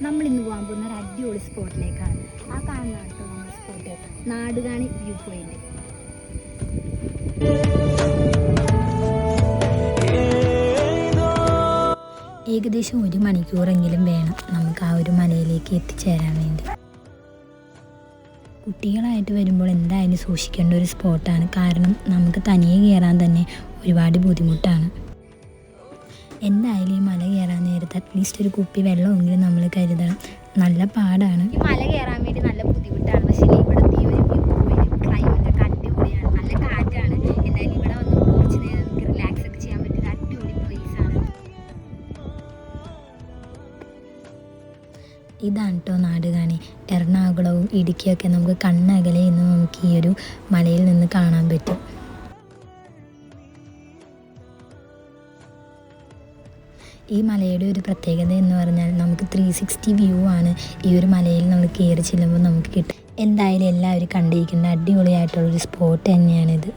നമ്മളിന്ന് പോകാൻ പോകുന്ന ഒരു അടിപൊളി സ്പോട്ടിലേക്കാണ്. ആ കാണുന്ന കേട്ടോ നമ്മുടെ സ്പോട്ട് നാടുകാണി വ്യൂ പോയിന്റ്. ഏകദേശം 1 മണിക്കൂറെങ്കിലും വേണം നമുക്ക് ആ ഒരു മലയിലേക്ക് എത്തിച്ചേരാൻ വേണ്ടി. കുട്ടികളായിട്ട് വരുമ്പോൾ എന്തായാലും സൂക്ഷിക്കേണ്ട ഒരു സ്പോട്ടാണ്. കാരണം നമുക്ക് തനിയെ കയറാൻ തന്നെ ഒരുപാട് ബുദ്ധിമുട്ടാണ്. എന്തായാലും ഈ മല കയറാൻ നേരത്ത് അറ്റ്ലീസ്റ്റ് ഒരു കുപ്പി വെള്ളമെങ്കിലും നമ്മൾ കരുതണം. നല്ല പാടാണ്. ഈ മല കയറാൻ വേണ്ടി നല്ല ബുദ്ധിമുട്ടാണ്. പക്ഷേ ഇവിടുത്തെ ഈ ഒരു ക്ലൈമറ്റൊക്കെ അടിപൊളിയാണ്. നല്ല കാറ്റാണ്. എന്തായാലും ഇവിടെ വന്ന് കുറച്ച് നേരം നമുക്ക് റിലാക്സ് ഒക്കെ ചെയ്യാൻ പറ്റുന്ന അടിപൊളി പ്ലേസാണ്. ഇതാണ് കേട്ടോ നാടുകാണി. എറണാകുളവും ഇടുക്കിയൊക്കെ നമുക്ക് കണ്ണകലെ നിന്ന് നമുക്ക് ഈ ഒരു മലയിൽ നിന്ന് കാണാൻ പറ്റും. ഈ മലയുടെ ഒരു പ്രത്യേകത എന്ന് പറഞ്ഞാൽ നമുക്ക് 360 വ്യൂ ആണ് ഈ ഒരു മലയിൽ നമ്മൾ കയറി ചെല്ലുമ്പോൾ നമുക്ക് കിട്ടും. എന്തായാലും എല്ലാവരും കണ്ടിരിക്കേണ്ട അടിപൊളിയായിട്ടുള്ളൊരു സ്പോട്ട് തന്നെയാണിത്.